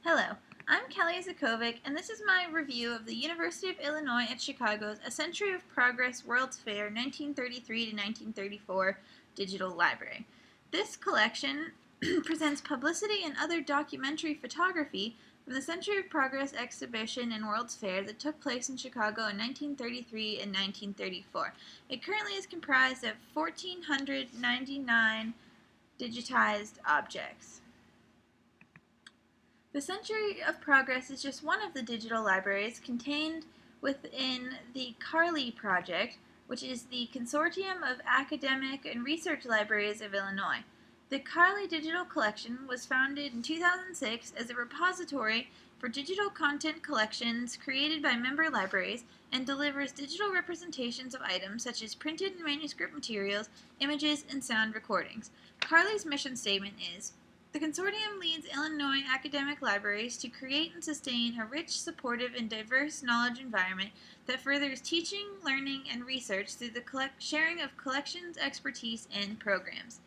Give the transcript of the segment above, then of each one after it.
Hello, I'm Kelly Zakovic, and this is my review of the University of Illinois at Chicago's A Century of Progress World's Fair 1933 to 1934 digital library. This collection presents publicity and other documentary photography from the Century of Progress exhibition and World's Fair that took place in Chicago in 1933 and 1934. It currently is comprised of 1,499 digitized objects. The Century of Progress is just one of the digital libraries contained within the CARLI project, which is the Consortium of Academic and Research Libraries of Illinois. The CARLI Digital Collection was founded in 2006 as a repository for digital content collections created by member libraries and delivers digital representations of items such as printed and manuscript materials, images, and sound recordings. CARLI's mission statement is, "The consortium leads Illinois academic libraries to create and sustain a rich, supportive, and diverse knowledge environment that furthers teaching, learning, and research through the sharing of collections, expertise, and programs."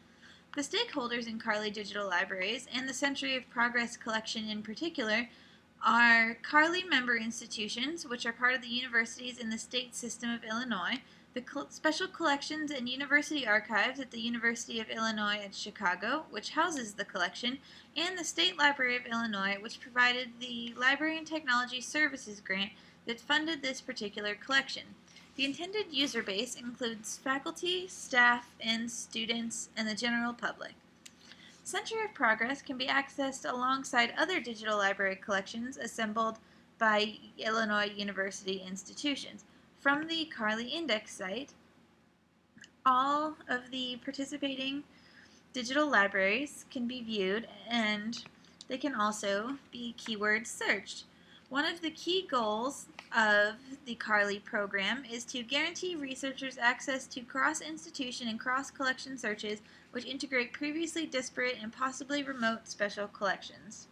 The stakeholders in CARLI Digital Libraries, and the Century of Progress collection in particular, are CARLI member institutions, which are part of the universities in the state system of Illinois, the Special Collections and University Archives at the University of Illinois at Chicago, which houses the collection, and the State Library of Illinois, which provided the Library and Technology Services grant that funded this particular collection. The intended user base includes faculty, staff, and students, and the general public. Century of Progress can be accessed alongside other digital library collections assembled by Illinois University institutions. From the CARLI Index site, all of the participating digital libraries can be viewed, and they can also be keyword searched. One of the key goals of the CARLI program is to guarantee researchers access to cross-institution and cross-collection searches which integrate previously disparate and possibly remote special collections.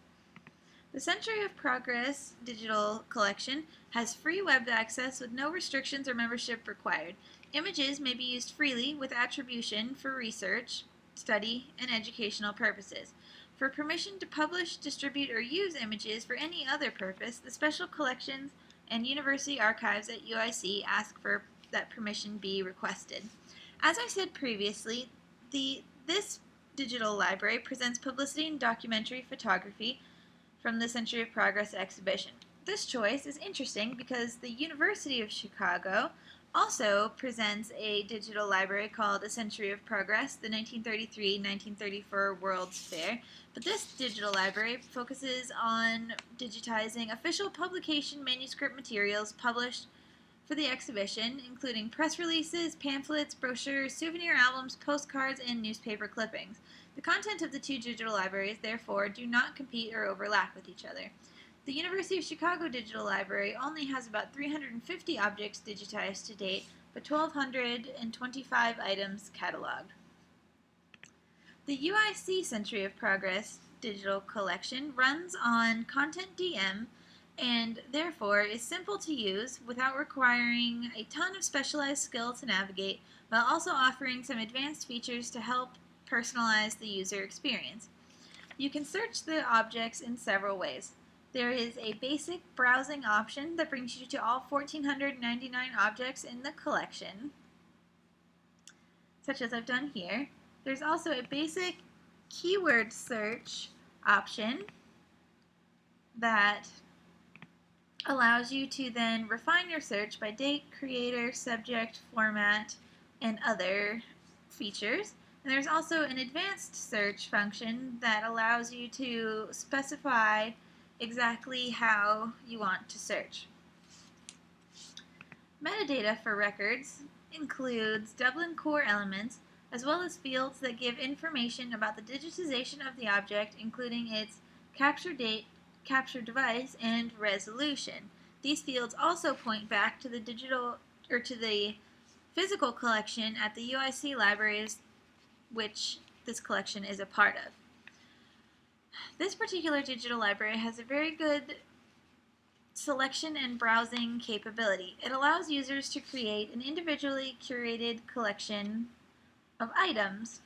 The Century of Progress digital collection has free web access with no restrictions or membership required. Images may be used freely with attribution for research, study, and educational purposes. For permission to publish, distribute, or use images for any other purpose, the Special Collections and University Archives at UIC ask for that permission be requested. As I said previously, this digital library presents publicity and documentary photography from the Century of Progress exhibition. This choice is interesting because the University of Chicago also presents a digital library called A Century of Progress, the 1933-1934 World's Fair, but this digital library focuses on digitizing official publication manuscript materials published for the exhibition, including press releases, pamphlets, brochures, souvenir albums, postcards, and newspaper clippings. The content of the two digital libraries, therefore, do not compete or overlap with each other. The University of Chicago Digital Library only has about 350 objects digitized to date, but 1,225 items cataloged. The UIC Century of Progress digital collection runs on Content DM and therefore is simple to use without requiring a ton of specialized skill to navigate, while also offering some advanced features to help personalize the user experience. You can search the objects in several ways. There is a basic browsing option that brings you to all 1,499 objects in the collection, such as I've done here. There's also a basic keyword search option that allows you to then refine your search by date, creator, subject, format, and other features. And there's also an advanced search function that allows you to specify exactly how you want to search. Metadata for records includes Dublin core elements, as well as fields that give information about the digitization of the object, including its capture date, capture device, and resolution. These fields also point back to the physical collection at the UIC libraries, which this collection is a part of. This particular digital library has a very good selection and browsing capability. It allows users to create an individually curated collection of items,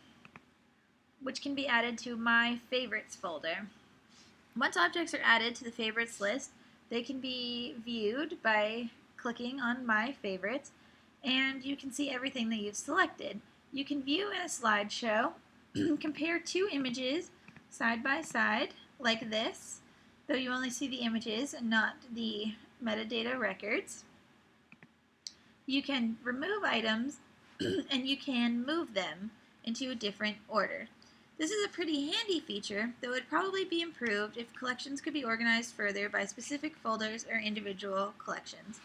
which can be added to My Favorites folder. Once objects are added to the favorites list, they can be viewed by clicking on My Favorites, and you can see everything that you've selected. You can view in a slideshow, compare two images side by side, like this, though you only see the images and not the metadata records. You can remove items and you can move them into a different order. This is a pretty handy feature that would probably be improved if collections could be organized further by specific folders or individual collections.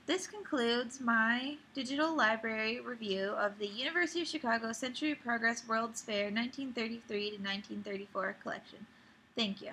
This concludes my digital library review of the University of Chicago Century Progress World's Fair 1933 to 1934 collection. Thank you.